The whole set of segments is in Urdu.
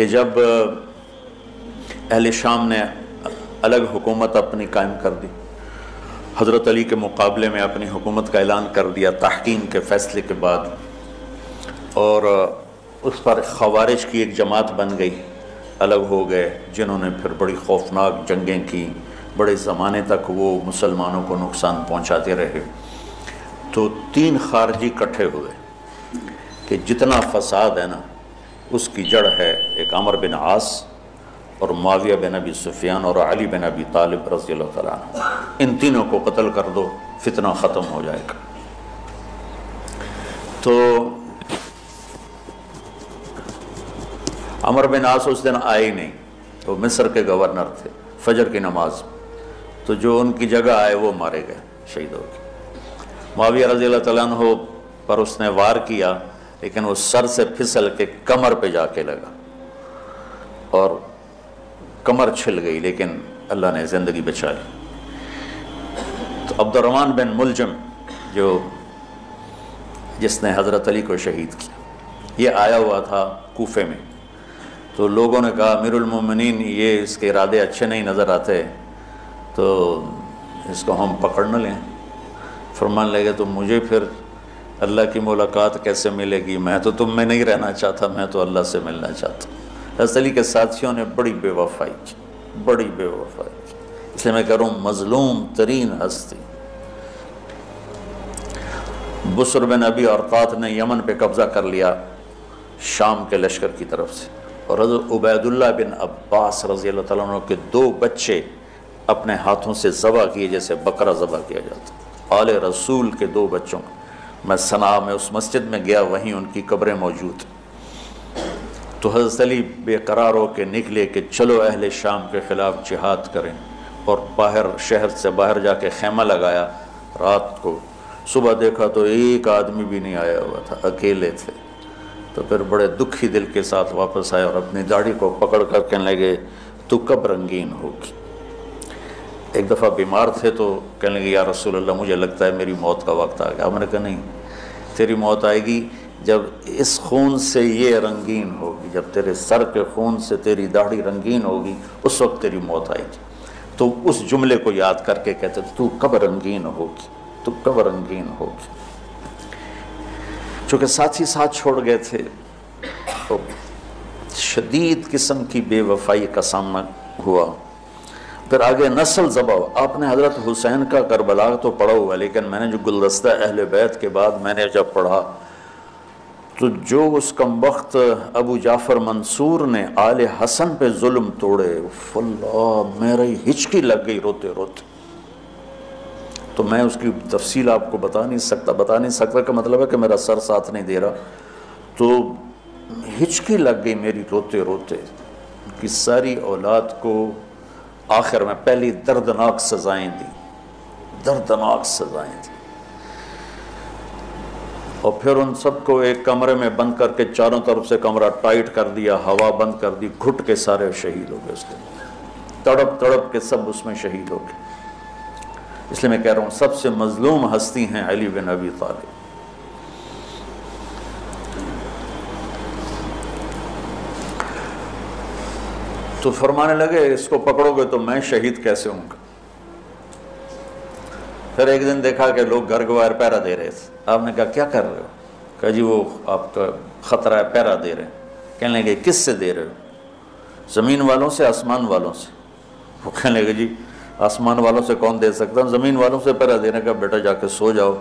کہ جب اہل شام نے الگ حکومت اپنی قائم کر دی، حضرت علی کے مقابلے میں اپنی حکومت کا اعلان کر دیا تحکیم کے فیصلے کے بعد، اور اس پر خوارج کی ایک جماعت بن گئی، الگ ہو گئے، جنہوں نے پھر بڑی خوفناک جنگیں کی، بڑے زمانے تک وہ مسلمانوں کو نقصان پہنچاتے رہے۔ تو 3 خارجی اکٹھے ہوئے کہ جتنا فساد ہے نا اس کی جڑ ہے ایک عمرو بن عاص اور معاویہ بن ابی سفیان اور علی بن ابی طالب رضی اللہ تعالیٰ عنہ، ان تینوں کو قتل کر دو، فتنہ ختم ہو جائے گا۔ تو عمرو بن عاص اس دن آئے ہی نہیں، وہ مصر کے گورنر تھے، فجر کی نماز، تو جو ان کی جگہ آئے وہ مارے گئے، شہید ہو گئے۔ معاویہ رضی اللہ تعالیٰ عنہ پر اس نے وار کیا، لیکن وہ سر سے پھسل کے کمر پہ جا کے لگا اور کمر چھل گئی، لیکن اللہ نے زندگی بچا لی۔ تو عبد الرحمن بن ملجم جس نے حضرت علی کو شہید کیا، یہ آیا ہوا تھا کوفے میں، تو لوگوں نے کہا امیر المومنین یہ اس کے ارادے اچھے نہیں نظر آتے، تو اس کو ہم پکڑ نہ لیں۔ فرمانے لگے تو مجھے پھر اللہ کی ملاقات کیسے ملے گی؟ میں تو تم میں نہیں رہنا چاہتا، میں تو اللہ سے ملنا چاہتا ہوں۔ حضرت علی کے ساتھیوں نے بڑی بے وفائی کی، بڑی بے وفائی کی، اس لیے میں کہہ رہا ہوں مظلوم ترین ہستی۔ بسر بن ابی ارقاط نے یمن پہ قبضہ کر لیا شام کے لشکر کی طرف سے، اور حضرت عبید اللہ بن عباس رضی اللہ تعالیٰ عنہ کے 2 بچے اپنے ہاتھوں سے ذبح کیے جیسے بکرا ذبح کیا جاتا۔ آل رسول کے 2 بچوں، میں صنعاء میں اس مسجد میں گیا، وہیں ان کی قبریں موجود۔ تو حضرت علی بے قرار ہو کے نکلے کہ چلو اہل شام کے خلاف جہاد کریں، اور باہر شہر سے باہر جا کے خیمہ لگایا رات کو۔ صبح دیکھا تو ایک آدمی بھی نہیں آیا ہوا تھا، اکیلے تھے۔ تو پھر بڑے دکھی دل کے ساتھ واپس آئے اور اپنی داڑھی کو پکڑ کر کہنے لگے تو کب رنگین ہوگی؟ ایک دفعہ بیمار تھے تو کہنے لگے یا رسول اللہ مجھے لگتا ہے میری موت کا وقت آ گیا۔ میں نے کہا نہیں، تیری موت آئے گی جب اس خون سے یہ رنگین ہوگی، جب تیرے سر کے خون سے تیری داڑھی رنگین ہوگی اس وقت تیری موت آئے گی۔ تو اس جملے کو یاد کر کے کہتے تو کب رنگین ہوگی، تو کب رنگین ہوگی۔ چونکہ ساتھی ساتھ چھوڑ گئے تھے تو شدید قسم کی بے وفائی کا سامنا ہوا۔ پھر آگے نسل ذبح۔ آپ نے حضرت حسین کا کربلا تو پڑھا ہوا، لیکن میں نے جو گلدستہ اہل بیت کے بعد میں نے جب پڑھا تو جو اس کمبخت ابو جعفر منصور نے آل حسن پہ ظلم توڑے، اللہ میری ہچکی لگ گئی روتے روتے۔ تو میں اس کی تفصیل آپ کو بتا نہیں سکتا کہ مطلب ہے کہ میرا سر ساتھ نہیں دے رہا، تو ہچکی لگ گئی میری روتے روتے۔ ان کی ساری اولاد کو آخر میں پہلی دردناک سزائیں دی، دردناک سزائیں دی، اور پھر ان سب کو ایک کمرے میں بند کر کے چاروں طرف سے کمرہ ٹائٹ کر دیا، ہوا بند کر دی، گھٹ کے سارے شہید ہو گئے، اس کے تڑپ تڑپ کے سب اس میں شہید ہو گئے۔ اس لیے میں کہہ رہا ہوں سب سے مظلوم ہستی ہیں علی بن ابی طالب۔ تو فرمانے لگے اس کو پکڑو گے تو میں شہید کیسے ہوں گا؟ پھر ایک دن دیکھا کہ لوگ گھر گوار پہرا دے رہے تھے۔ آپ نے کہا کیا کر رہے ہو؟ کہا جی وہ آپ کا خطرہ ہے، پہرا دے رہے ہیں۔ کہنے لگے کس سے دے رہے ہو؟ زمین والوں سے، آسمان والوں سے؟ وہ کہنے لگے جی آسمان والوں سے کون دے سکتا ہوں، زمین والوں سے پہرا دینے کا۔ بیٹا جا کے سو جاؤ،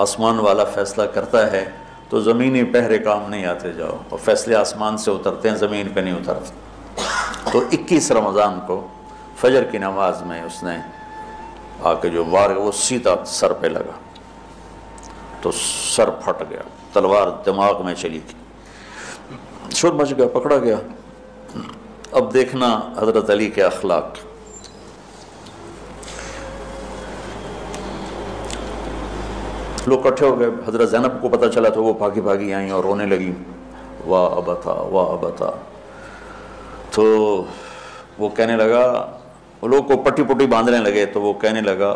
آسمان والا فیصلہ کرتا ہے، تو زمینی پہرے کام نہیں آتے، جاؤ، اور فیصلے آسمان سے اترتے ہیں، زمین پہ نہیں اترتے۔ تو 21 رمضان کو فجر کی نماز میں اس نے آ کے جو وار وہ سیدھا سر پہ لگا تو سر پھٹ گیا، تلوار دماغ میں چلی گئی، شور مچ گیا، پکڑا گیا۔ اب دیکھنا حضرت علی کے اخلاق۔ لوگ اکٹھے ہو گئے، حضرت زینب کو پتہ چلا تو وہ بھاگی بھاگی آئیں اور رونے لگی، واہ ابتا واہ ابتا۔ تو وہ کہنے لگا، وہ لوگ کو پٹی پٹی باندھنے لگے، تو وہ کہنے لگا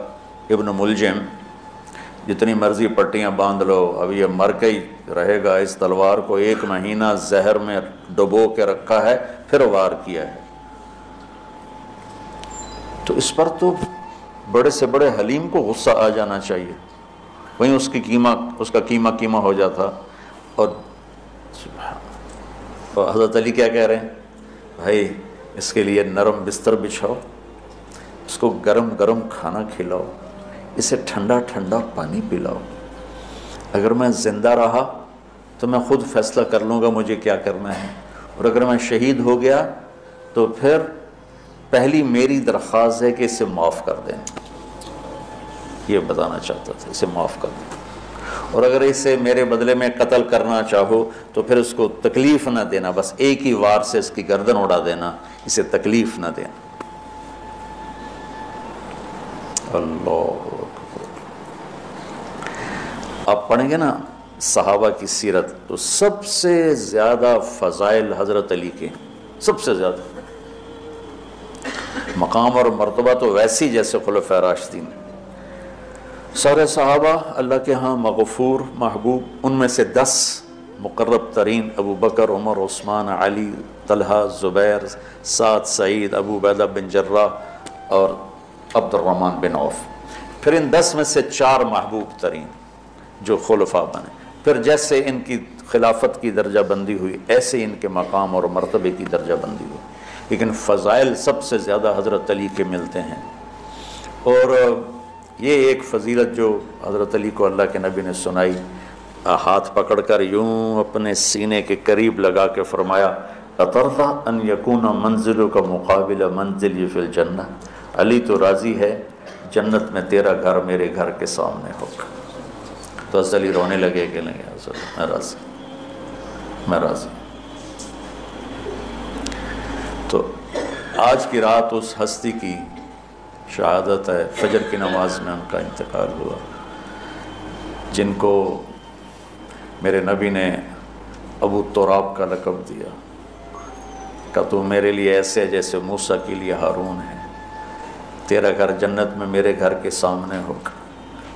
ابن ملجم جتنی مرضی پٹیاں باندھ لو، اب یہ مر کے ہی رہے گا، اس تلوار کو 1 مہینہ زہر میں ڈبو کے رکھا ہے پھر وار کیا ہے۔ تو اس پر تو بڑے سے بڑے حلیم کو غصہ آ جانا چاہیے، وہیں اس کا قیمہ ہو جاتا۔ اور حضرت علی کیا کہہ رہے ہیں؟ بھائی اس کے لیے نرم بستر بچھاؤ، اس کو گرم گرم کھانا کھلاؤ، اسے ٹھنڈا ٹھنڈا پانی پلاؤ۔ اگر میں زندہ رہا تو میں خود فیصلہ کر لوں گا مجھے کیا کرنا ہے، اور اگر میں شہید ہو گیا تو پھر پہلی میری درخواست ہے کہ اسے معاف کر دیں۔ یہ بتانا چاہتا تھا، اسے معاف کر دیں، اور اگر اسے میرے بدلے میں قتل کرنا چاہو تو پھر اس کو تکلیف نہ دینا، بس ایک ہی وار سے اس کی گردن اڑا دینا، اسے تکلیف نہ دینا۔ اللہ آپ پڑھیں گے نا صحابہ کی سیرت تو سب سے زیادہ فضائل حضرت علی کے، سب سے زیادہ مقام اور مرتبہ تو ویسی جیسے خلفائے راشدین۔ سارے صحابہ اللہ کے ہاں مغفور محبوب، ان میں سے 10 مقرب ترین ابو بکر، عمر، عثمان، علی، طلحہ، زبیر، سعد، سعید، ابو عبیدہ بن جراح اور عبد الرحمن بن عوف۔ پھر ان 10 میں سے 4 محبوب ترین جو خلفاء بنے، پھر جیسے ان کی خلافت کی درجہ بندی ہوئی ایسے ان کے مقام اور مرتبے کی درجہ بندی ہوئی، لیکن فضائل سب سے زیادہ حضرت علی کے ملتے ہیں۔ اور یہ ایک فضیلت جو حضرت علی کو اللہ کے نبی نے سنائی، ہاتھ پکڑ کر یوں اپنے سینے کے قریب لگا کے فرمایا اَتَرْضَىٰ أَن يَكُونَ مَنزِلُكَ مُقَابِلَ مَنزِلِي فِي الْجَنَّةِ، علی تو راضی ہے جنت میں تیرا گھر میرے گھر کے سامنے ہوگا۔ تو حضرت علی رونے لگے کہ نہیں حضرت میں راضی، میں راضی۔ تو آج کی رات اس ہستی کی شہادت ہے، فجر کی نماز میں ان کا انتقال ہوا، جن کو میرے نبی نے ابو تراب کا لقب دیا کہ تو میرے لیے ایسے جیسے موسیٰ کے لیے ہارون ہے، تیرا گھر جنت میں میرے گھر کے سامنے ہوگا۔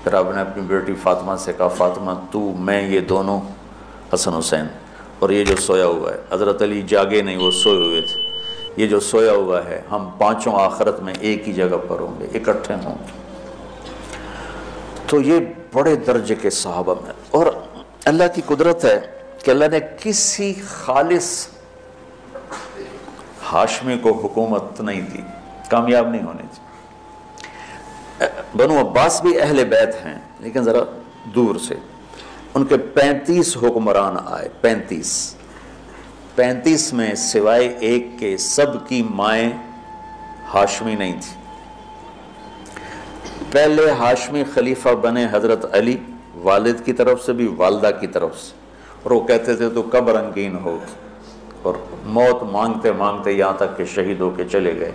پھر آپ نے اپنی بیٹی فاطمہ سے کہا فاطمہ تو میں یہ دونوں حسن حسین، اور یہ جو سویا ہوا ہے، حضرت علی جاگے نہیں، وہ سوئے ہوئے تھے، یہ جو سویا ہوا ہے ہم پانچوں آخرت میں ایک ہی جگہ پر ہوں گے، اکٹھے ہوں گے۔ تو یہ بڑے درجے کے صحابہ میں، اور اللہ کی قدرت ہے کہ اللہ نے کسی خالص ہاشمی کو حکومت نہیں دی، کامیاب نہیں ہونے دی۔ بنو عباس بھی اہل بیت ہیں لیکن ذرا دور سے، ان کے 35 حکمران آئے، 35 میں سوائے ایک کے سب کی مائیں ہاشمی نہیں تھی۔ پہلے ہاشمی خلیفہ بنے حضرت علی، والد کی طرف سے بھی والدہ کی طرف سے، اور وہ کہتے تھے تو کب رنگین ہوگی، اور موت مانگتے مانگتے یہاں تک کہ شہید ہو کے چلے گئے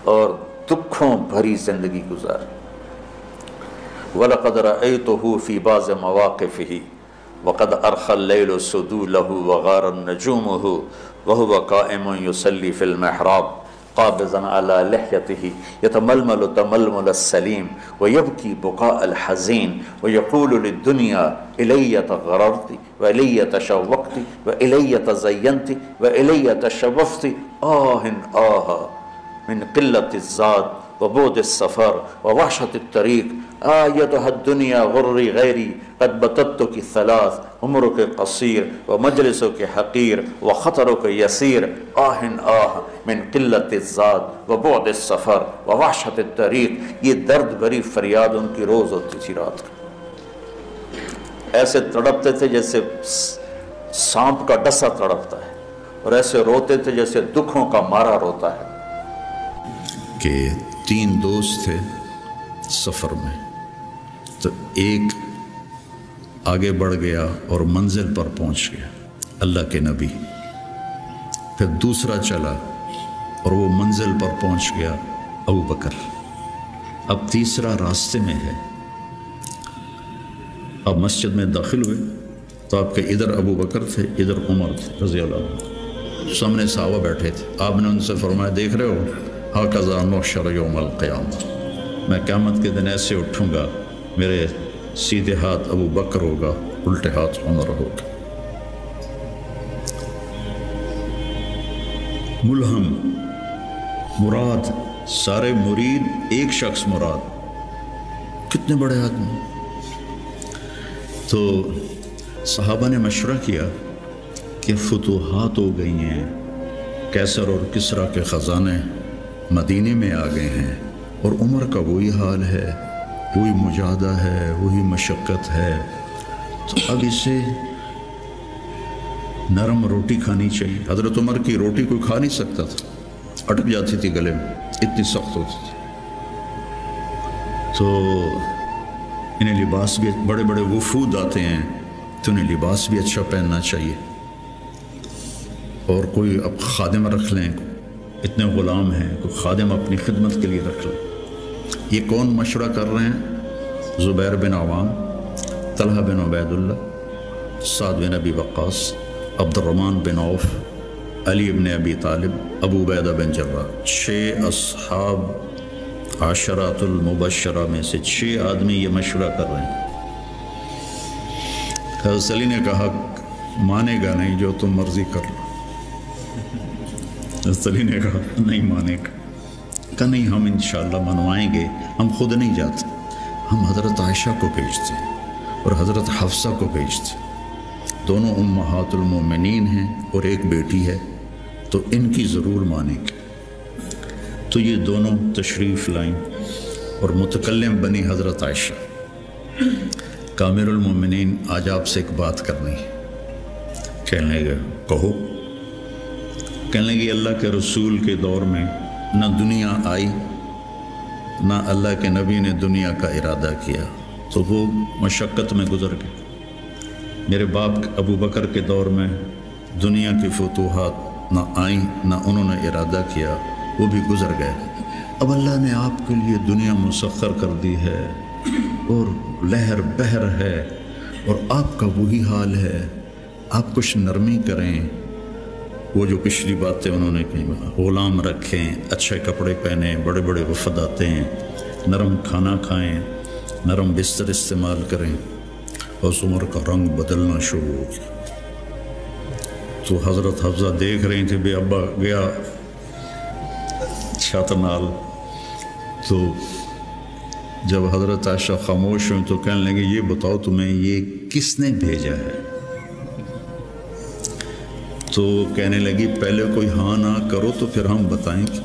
اور دکھوں بھری زندگی گزاری۔ وَلَقَدْ رَأَيْتُهُ فِي بَعْضِ مَوَاقِفِهِ وَقَدْ أَرْخَى اللَّيْلُ سُدُولَهُ وَغَارَ النَّجُومُهُ وَهُوَ قَائِمٌ يُصَلِّي فِي الْمِحْرَابِ قابضاً على لحيته يتململ تململ السليم ويبكي بكاء الحزين ويقول للدنيا إلي تغررت وإلي تشوقت وإلي تزينت وإلي تشوفت من قلة الزاد وبعد السفر ووحشة الطريق آيتها الدنيا غري غيري قد بتتك الثلاث عمرك قصير ومجلسك حقير وخطرك يسير من قلة الزاد وبعد السفر ووحشة الطريق۔ یہ درد بھری فریاد ان کی روز ہوتی تھی رات کو، ایسے تڑپتے تھے جیسے سانپ کا ڈسا تڑپتا ہے، اور ایسے روتے تھے جیسے دکھوں کا مارا روتا ہے۔ کہ 3 دوست تھے سفر میں، تو ایک آگے بڑھ گیا اور منزل پر پہنچ گیا، اللہ کے نبی، پھر دوسرا چلا اور وہ منزل پر پہنچ گیا، ابو بکر، اب تیسرا راستے میں ہے۔ اب مسجد میں داخل ہوئے تو آپ کے ادھر ابو بکر تھے، ادھر عمر تھے رضی اللہ عنہ، سامنے صحابہ بیٹھے تھے۔ آپ نے ان سے فرمایا دیکھ رہے ہو ہَكَذَا نُحْشَرُ يَوْمَ الْقِيَامَةِ، میں قیامت کے دن ایسے اٹھوں گا، میرے سیدھے ہاتھ ابو بکر ہوگا، الٹے ہاتھ عمر ہوگا۔ ملہم مراد، سارے مرید ایک شخص مراد، کتنے بڑے آدمی۔ تو صحابہ نے مشورہ کیا کہ فتوحات ہو گئی ہیں، کیسر اور کسریٰ کے خزانے مدینے میں آ گئے ہیں، اور عمر کا وہی حال ہے، وہی مجاہدہ ہے، وہی مشقت ہے، تو اب اسے نرم روٹی کھانی چاہیے۔ حضرت عمر کی روٹی کوئی کھا نہیں سکتا تھا، اٹک جاتی تھی گلے میں، اتنی سخت ہوتی تھی۔ تو انہیں لباس بھی، بڑے بڑے وفود آتے ہیں تو انہیں لباس بھی اچھا پہننا چاہیے، اور کوئی اب خادم رکھ لیں، اتنے غلام ہیں، کوئی خادم اپنی خدمت کے لیے رکھ لیں۔ یہ کون مشورہ کر رہے ہیں؟ زبیر بن عوام، طلحہ بن عبید اللہ، سعد بن ابی وقاص، عبد الرحمن بن عوف، علی بن ابی طالب، ابو عبیدہ بن جراح۔ 6 اصحاب عشرات المبشرہ میں سے 6 آدمی یہ مشورہ کر رہے ہیں۔ حضرت علی نے کہا مانے گا نہیں، جو تم مرضی کر لو۔ حضرت علی نے کہا نہیں مانے گا، کہ نہیں ہم انشاءاللہ منوائیں گے، ہم خود نہیں جاتے، ہم حضرت عائشہ کو بھیجتے ہیں اور حضرت حفصہ کو بھیجتے ہیں، دونوں امہات المومنین ہیں اور ایک بیٹی ہے، تو ان کی ضرور مانیں گے۔ تو یہ دونوں تشریف لائیں اور متکلم بنی حضرت عائشہ، کامر المومنین آج آپ سے ایک بات کرنی ہے۔ کہنے لگے کہو۔ کہنے لگے اللہ کے رسول کے دور میں نہ دنیا آئی، نہ اللہ کے نبی نے دنیا کا ارادہ کیا، تو وہ مشقت میں گزر گئے۔ میرے باپ ابو بکر کے دور میں دنیا کی فتوحات نہ آئیں، نہ انہوں نے ارادہ کیا، وہ بھی گزر گئے۔ اب اللہ نے آپ کے لیے دنیا مسخر کر دی ہے اور لہر بہر ہے، اور آپ کا وہی حال ہے، آپ کچھ نرمی کریں۔ وہ جو پچھلی باتیں انہوں نے کہیں، غلام رکھیں، اچھے کپڑے پہنیں، بڑے بڑے وفد آتے ہیں، نرم کھانا کھائیں، نرم بستر استعمال کریں، اور عمر کا رنگ بدلنا شروع ہو گیا۔ تو حضرت حفصہ دیکھ رہی تھی بے ابا گیا چھت نال، تو جب حضرت عائشہ خاموش ہوئی تو کہنے لگے یہ بتاؤ تمہیں یہ کس نے بھیجا ہے؟ تو کہنے لگی پہلے کوئی ہاں نہ کرو تو پھر ہم بتائیں گے۔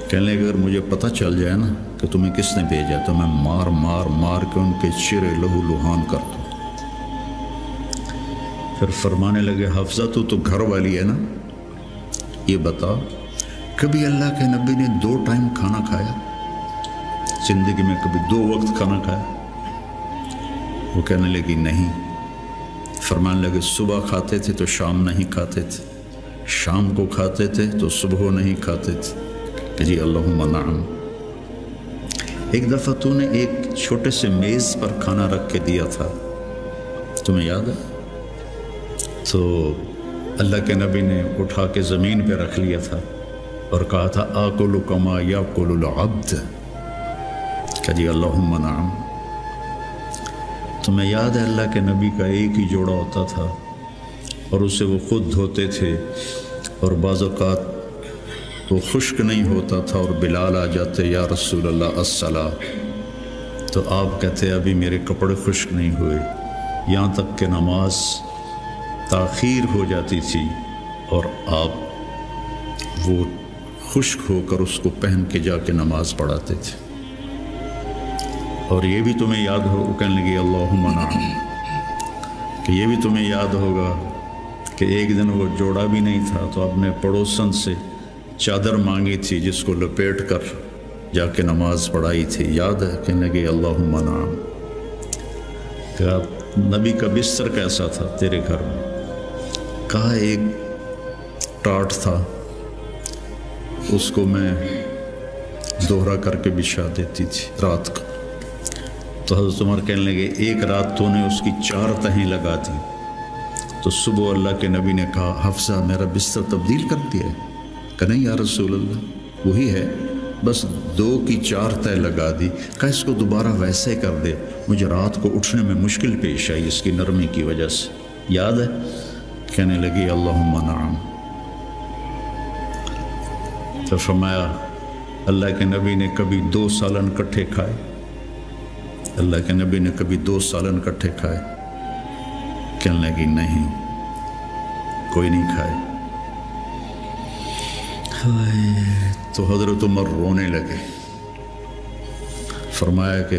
کہنے لگے اگر مجھے پتہ چل جائے نا کہ تمہیں کس نے بھیجا تو میں مار مار مار کے ان کے چہرے لہو لہان کر دوں۔ پھر فرمانے لگے حفصہ تو گھر والی ہے نا، یہ بتا کبھی اللہ کے نبی نے 2 ٹائم کھانا کھایا؟ زندگی میں کبھی 2 وقت کھانا کھایا؟ وہ کہنے لگی نہیں۔ فرمانے لگے صبح کھاتے تھے تو شام نہیں کھاتے تھے، شام کو کھاتے تھے تو صبح نہیں کھاتے تھے، کہ جی اللہم نعم۔ ایک دفعہ تو نے ایک چھوٹے سے میز پر کھانا رکھ کے دیا تھا، تمہیں یاد ہے؟ تو اللہ کے نبی نے اٹھا کے زمین پہ رکھ لیا تھا اور کہا تھا آکل کما یاکل العبد، کہ جی اللہم نعم۔ تمہیں یاد ہے اللہ کے نبی کا ایک ہی جوڑا ہوتا تھا اور اسے وہ خود دھوتے تھے، اور بعض اوقات وہ خشک نہیں ہوتا تھا اور بلال آ جاتے یا رسول اللہ الصلاۃ، تو آپ کہتے ابھی میرے کپڑے خشک نہیں ہوئے، یہاں تک کہ نماز تاخیر ہو جاتی تھی اور آپ وہ خشک ہو کر اس کو پہن کے جا کے نماز پڑھاتے تھے۔ اور یہ بھی تمہیں یاد ہو، کہنے لگی اللہم نعم، کہ یہ بھی تمہیں یاد ہوگا کہ ایک دن وہ جوڑا بھی نہیں تھا تو اپنے پڑوسن سے چادر مانگی تھی جس کو لپیٹ کر جا کے نماز پڑھائی تھی، یاد ہے؟ کہنے لگے اللہم نعم۔ کہا نبی کا بستر کیسا تھا تیرے گھر میں؟ کہا ایک ٹاٹ تھا، اس کو میں دوہرا کر کے بچھا دیتی تھی رات کو۔ تو حضرت عمر کہنے لگے ایک رات تو نے اس کی 4 تہیں لگا دی، تو صبح اللہ کے نبی نے کہا حفصہ میرا بستر تبدیل کر دیا ہے؟ کہ نہیں یا رسول اللہ وہی ہے، بس 2 کی 4 تہ لگا دی، کہا اس کو دوبارہ ویسے کر دے، مجھے رات کو اٹھنے میں مشکل پیش آئی اس کی نرمی کی وجہ سے، یاد ہے؟ کہنے لگی اللہم نعم۔ تو فرمایا اللہ کے نبی نے کبھی 2 سالن کٹھے کھائے؟ اللہ کے نبی نے کبھی 2 سالن کٹھے کھائے؟ کہنے لگی نہیں، کوئی نہیں کھائے۔ تو حضرت عمر رونے لگے، فرمایا کہ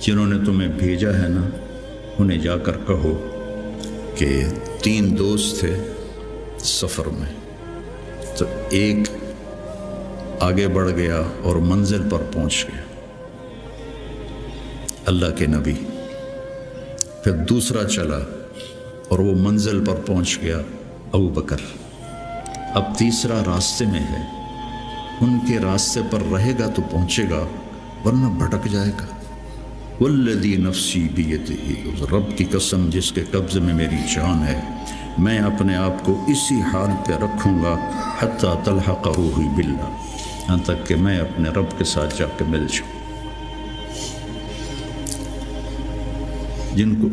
جنہوں نے تمہیں بھیجا ہے نا انہیں جا کر کہو کہ 3 دوست تھے سفر میں، تو ایک آگے بڑھ گیا اور منزل پر پہنچ گیا اللہ کے نبی، پھر دوسرا چلا اور وہ منزل پر پہنچ گیا ابو بکر، اب تیسرا راستے میں ہے، ان کے راستے پر رہے گا تو پہنچے گا ورنہ بھٹک جائے گا۔ والذی نفسی بیدہ، اس رب کی قسم جس کے قبضے میں میری جان ہے، میں اپنے آپ کو اسی حال پہ رکھوں گا حتی تلحقہ باللہ، یہاں تک کہ میں اپنے رب کے ساتھ جا کے مل جاؤں۔ جن کو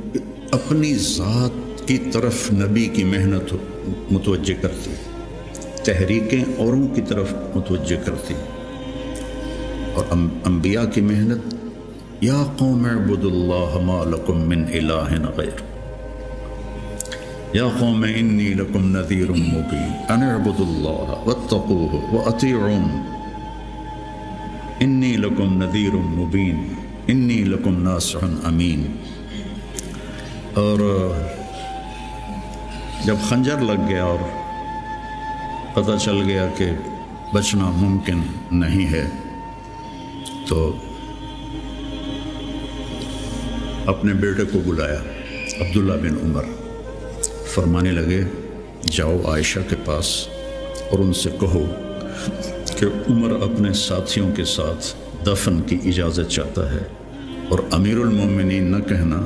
اپنی ذات کی طرف نبی کی محنت متوجہ کرتی، تحریکیں اوروں کی طرف متوجہ کرتی، اور انبیاء کی محنت یا قوم اعبدوا اللہ ما لکم من الہ غیر، یا قوم انی لکم نذیر مبین ان اعبدوا اللہ واتقوہ واطیعون انی لکم نذیر مبین انی لکم ناصح امین۔ اور جب خنجر لگ گیا اور پتہ چل گیا کہ بچنا ممکن نہیں ہے تو اپنے بیٹے کو بلایا عبداللہ بن عمر، فرمانے لگے جاؤ عائشہ کے پاس اور ان سے کہو کہ عمر اپنے ساتھیوں کے ساتھ دفن کی اجازت چاہتا ہے، اور امیر المومنین نہ کہنا،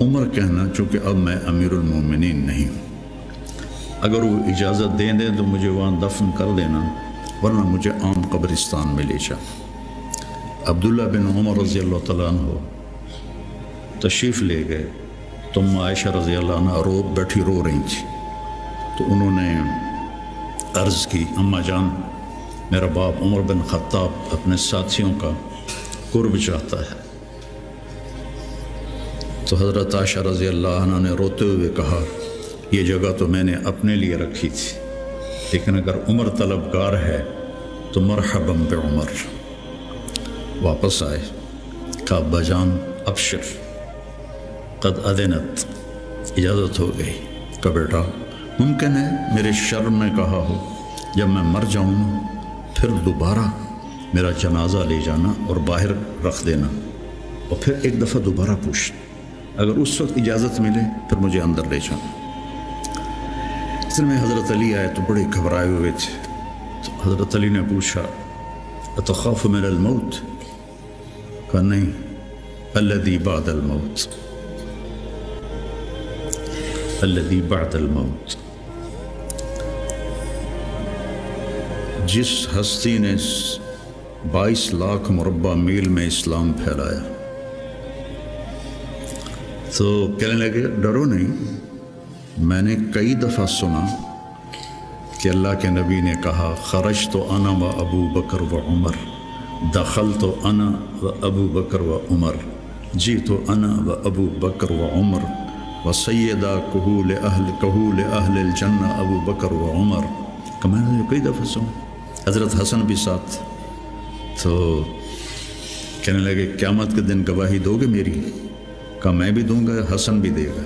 عمر کہنا، چونکہ اب میں امیر المومنین نہیں ہوں۔ اگر وہ اجازت دیں دیں تو مجھے وہاں دفن کر دینا، ورنہ مجھے عام قبرستان میں لے جا۔ عبداللہ بن عمر رضی اللہ تعالیٰ عنہ تشریف لے گئے تو عائشہ رضی اللہ عنہ بیٹھی رو رہی تھی، تو انہوں نے عرض کی اماں جان میرا باپ عمر بن خطاب اپنے ساتھیوں کا قرب چاہتا ہے۔ تو حضرت عائشہ رضی اللہ عنہ نے روتے ہوئے کہا یہ جگہ تو میں نے اپنے لیے رکھی تھی، لیکن اگر عمر طلبگار ہے تو مرحبا بعمر۔ واپس آئے، کہا ابا جان ابشر قد اذنت، اجازت ہو گئی۔ کہا بیٹا ممکن ہے میرے شرم میں کہا ہو، جب میں مر جاؤں پھر دوبارہ میرا جنازہ لے جانا اور باہر رکھ دینا، اور پھر ایک دفعہ دوبارہ پوچھنا، اگر اس وقت اجازت ملے پھر مجھے اندر لے جانا۔ اصل میں حضرت علی آئے تو بڑے گھبرائے ہوئے تھے، تو حضرت علی نے پوچھا اتخاف من الموت؟ کہا نہیں، الذی بعد الموت، الذی بعد الموت۔ جس ہستی نے 22 لاکھ مربع میل میں اسلام پھیلایا، تو کہنے لگے ڈرو نہیں، میں نے کئی دفعہ سنا کہ اللہ کے نبی نے کہا خرج تو انا و ابو بکر و عمر، دخل تو انا و ابو بکر و عمر، جی تو انا و ابو بکر و عمر و سیدہ کہول اہل الجنہ ابو بکر و عمر۔ کہ میں نے کئی دفعہ سنا، حضرت حسن بھی ساتھ، تو کہنے لگے قیامت کے دن گواہی دو گے میری؟ کہا میں بھی دوں گا، حسن بھی دے گا،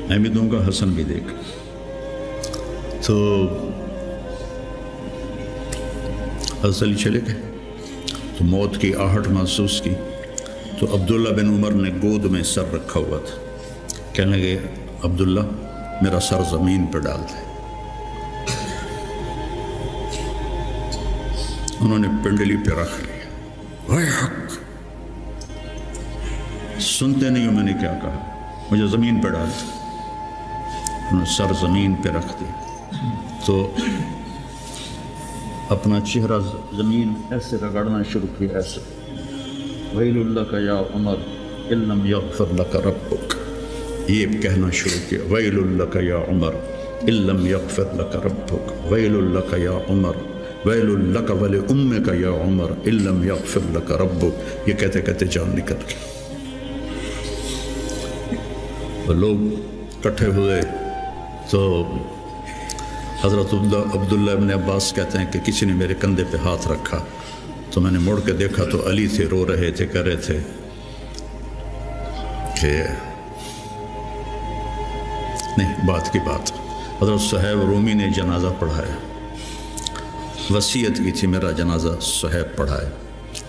میں بھی دوں گا، حسن بھی دے گا۔ تو حضرت علی چلے گئے، تو موت کی آہٹ محسوس کی، تو عبداللہ بن عمر نے گود میں سر رکھا ہوا تھا، کہنے لگے عبداللہ میرا سر زمین پہ ڈال دے۔ انہوں نے پنڈلی پہ رکھ لیا، اے حق، سنتے نہیں ہو میں نے کیا کہا، مجھے زمین پہ ڈال دے۔ انہوں نے سر زمین پہ رکھ دیا، تو اپنا چہرہ زمین ایسے رگڑنا شروع کیا، ایسے ویل لک یا عمر ان لم یغفر لک ربک، یہ کہنا شروع کیا، ویل لک یا عمر ان لم یغفر لک ربک، ویل لک یا عمر، ویل لک ولامک یا عمر ان لم یغفر لک ربک، یہ کہتے کہتے جان نکل گئی۔ لوگ اکٹھے ہوئے تو حضرت عبداللہ ابن عباس کہتے ہیں کہ کسی نے میرے کندھے پہ ہاتھ رکھا تو میں نے مڑ کے دیکھا تو علی تھے، رو رہے تھے، کہہ رہے تھے کہ نہیں، بات کی بات، حضرت صہیب رومی نے جنازہ پڑھایا، وصیت کی تھی میرا جنازہ صہیب پڑھائے،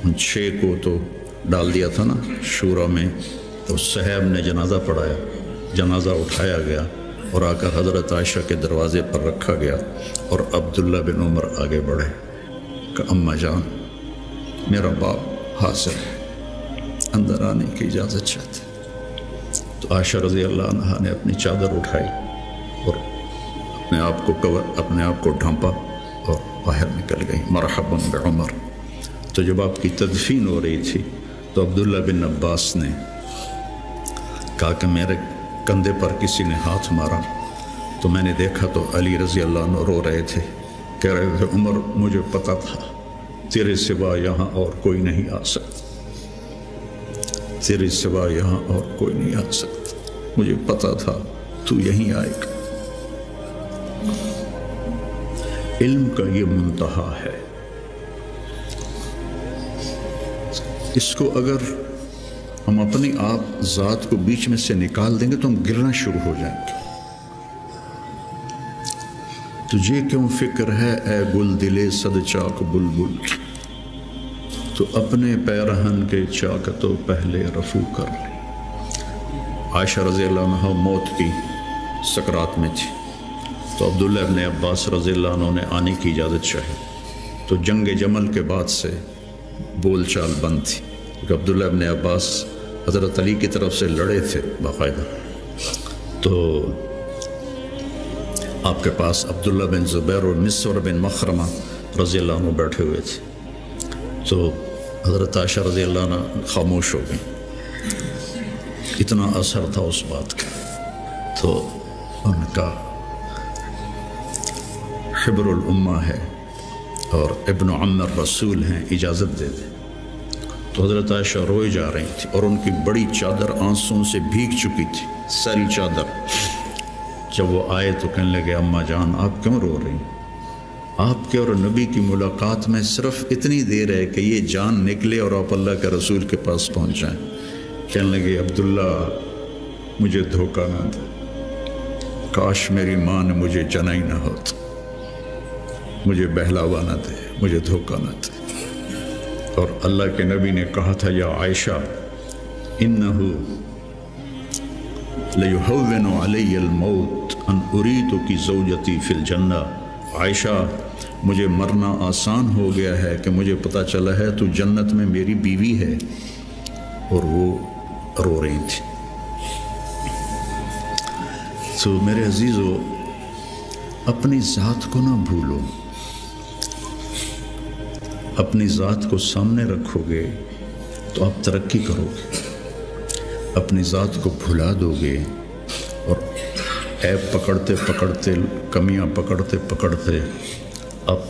ان 6 کو تو ڈال دیا تھا نا شورا میں، تو صہیب نے جنازہ پڑھایا، جنازہ اٹھایا گیا اور آ کر حضرت عائشہ کے دروازے پر رکھا گیا، اور عبداللہ بن عمر آگے بڑھے کہ اماں جان میرا باپ حاضر ہے، اندر آنے کی اجازت چاہتے۔ تو عائشہ رضی اللہ عنہا نے اپنی چادر اٹھائی اور اپنے آپ کو ڈھانپا اور باہر نکل گئی، مرحبا بعمر۔ تو جب آپ کی تدفین ہو رہی تھی تو عبداللہ بن عباس نے کہا کہ میرے کندھے پر کسی نے ہاتھ مارا، تو میں نے دیکھا تو علی رضی اللہ عنہ رو رہے تھے، کہہ رہے تھے عمر مجھے پتا تھا تیرے سوا یہاں اور کوئی نہیں آ سکتا، تیرے سوا یہاں اور کوئی نہیں آ سکتا، مجھے پتا تھا تو یہیں آئے گا۔ علم کا یہ منتہا ہے، اس کو اگر ہم اپنی آپ ذات کو بیچ میں سے نکال دیں گے تو ہم گرنا شروع ہو جائیں گے۔ تجھے کیوں فکر ہے اے گل دلے صد چاک بلبل، تو اپنے پیرہن کے چاکتوں پہلے رفو کر لے۔ عائشہ رضی اللہ عنہ موت کی سکرات میں تھی، تو عبداللہ ابن عباس رضی اللہ عنہ نے آنے کی اجازت چاہی، تو جنگ جمل کے بعد سے بول چال بند تھی، کیونکہ عبداللہ ابن عباس حضرت علی کی طرف سے لڑے تھے باقاعدہ، تو آپ کے پاس عبداللہ بن زبیر اور مسور بن مخرمہ رضی اللہ عنہ بیٹھے ہوئے تھے، تو حضرت عائشہ رضی اللہ عنہ خاموش ہو گئی، اتنا اثر تھا اس بات کا۔ تو ان کا حبر الامہ ہے اور ابن عم الرسول ہیں، اجازت دے دے۔ تو حضرت عائشہ روئے جا رہی تھی اور ان کی بڑی چادر آنسوں سے بھیگ چکی تھی، ساری چادر۔ جب وہ آئے تو کہنے لگے اماں جان آپ کیوں رو رہی ہیں؟ آپ کے اور نبی کی ملاقات میں صرف اتنی دیر ہے کہ یہ جان نکلے اور آپ اللہ کے رسول کے پاس پہنچ جائیں۔ کہنے لگے عبداللہ مجھے دھوکہ نہ دے، کاش میری ماں نے مجھے جنا ہی نہ ہوتا، مجھے بہلاوا نہ دے، مجھے دھوکہ نہ دے۔ اور اللہ کے نبی نے کہا تھا یا عائشہ انہو لیہون علی الموت ان اریدک زوجتی فی الجنہ، عائشہ مجھے مرنا آسان ہو گیا ہے کہ مجھے پتہ چلا ہے تو جنت میں میری بیوی ہے۔ اور وہ رو رہی تھی۔ تو میرے عزیزو اپنی ذات کو نہ بھولو، اپنی ذات کو سامنے رکھو گے تو آپ ترقی کرو گے، اپنی ذات کو بھلا دو گے اور عیب پکڑتے پکڑتے، کمیاں پکڑتے پکڑتے آپ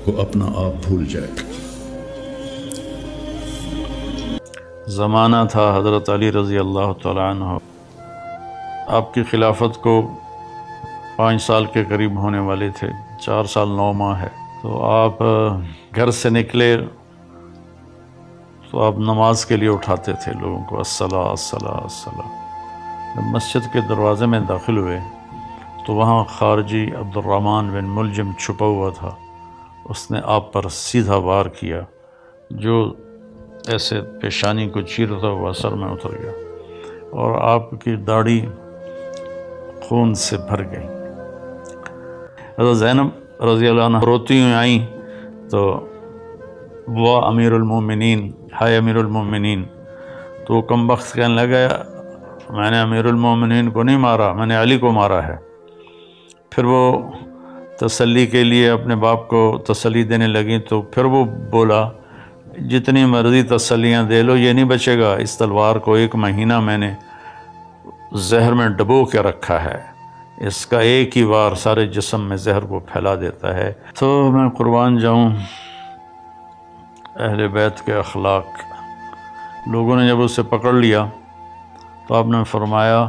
کو اپنا آپ بھول جائے گا۔ زمانہ تھا حضرت علی رضی اللہ تعالیٰ عنہ، آپ کی خلافت کو 5 سال کے قریب ہونے والے تھے، 4 سال 9 ماہ ہے۔ تو آپ گھر سے نکلے تو آپ نماز کے لیے اٹھاتے تھے لوگوں کو، الصلاۃ الصلاۃ الصلاۃ۔ جب مسجد کے دروازے میں داخل ہوئے تو وہاں خارجی عبد الرحمن بن ملجم چھپا ہوا تھا، اس نے آپ پر سیدھا وار کیا جو ایسے پیشانی کو چیرتا ہوا سر میں اتر گیا اور آپ کی داڑھی خون سے بھر گئی۔ حضرت زینب رضی اللہ عنہ روتی ہوئی آئیں تو وہ امیر المومنین، ہائے امیر المومنین، تو کم بخت کہنے لگا میں نے امیر المومنین کو نہیں مارا، میں نے علی کو مارا ہے۔ پھر وہ تسلی کے لیے اپنے باپ کو تسلی دینے لگیں تو پھر وہ بولا جتنی مرضی تسلیاں دے لو یہ نہیں بچے گا، اس تلوار کو 1 مہینہ میں نے زہر میں ڈبو کے رکھا ہے، اس کا ایک ہی وار سارے جسم میں زہر کو پھیلا دیتا ہے۔ تو میں قربان جاؤں اہل بیت کے اخلاق۔ لوگوں نے جب اسے پکڑ لیا تو آپ نے فرمایا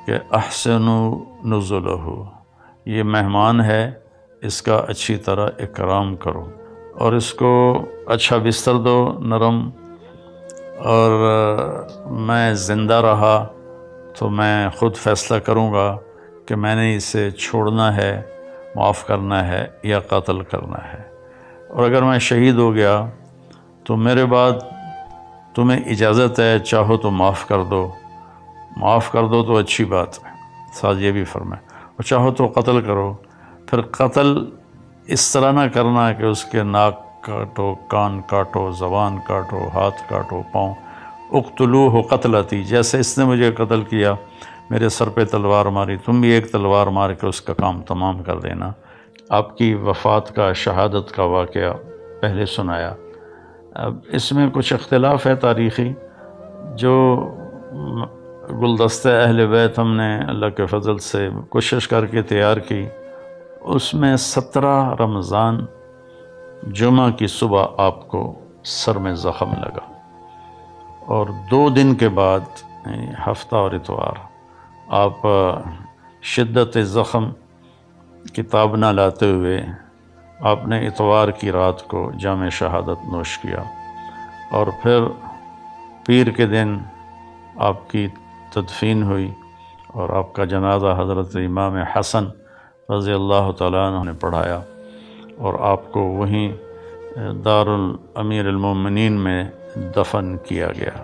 کہ احسنوا نزلہ، یہ مہمان ہے، اس کا اچھی طرح اکرام کرو اور اس کو اچھا بستر دو نرم، اور میں زندہ رہا تو میں خود فیصلہ کروں گا کہ میں نے اسے چھوڑنا ہے، معاف کرنا ہے یا قتل کرنا ہے، اور اگر میں شہید ہو گیا تو میرے بعد تمہیں اجازت ہے چاہو تو معاف کر دو تو اچھی بات ہے، ساتھ یہ بھی فرمائے، اور چاہو تو قتل کرو۔ پھر قتل اس طرح نہ کرنا کہ اس کے ناک کاٹو، کان کاٹو، زبان کاٹو، ہاتھ کاٹو، پاؤں۔ اقتلوہ قتلتی، جیسے اس نے مجھے قتل کیا، میرے سر پہ تلوار ماری، تم بھی ایک تلوار مار کے اس کا کام تمام کر دینا۔ آپ کی وفات کا، شہادت کا واقعہ پہلے سنایا۔ اب اس میں کچھ اختلاف ہے تاریخی، جو گلدستہ اہل بیت ہم نے اللہ کے فضل سے کوشش کر کے تیار کی، اس میں 17 رمضان جمعہ کی صبح آپ کو سر میں زخم لگا، اور 2 دن کے بعد ہفتہ اور اتوار آپ شدت زخم کتاب نہ لاتے ہوئے آپ نے اتوار کی رات کو جام شہادت نوش کیا، اور پھر پیر کے دن آپ کی تدفین ہوئی، اور آپ کا جنازہ حضرت امام حسن رضی اللہ تعالیٰ عنہ نے پڑھایا، اور آپ کو وہیں دار الامیر المومنین میں دفن کیا گیا۔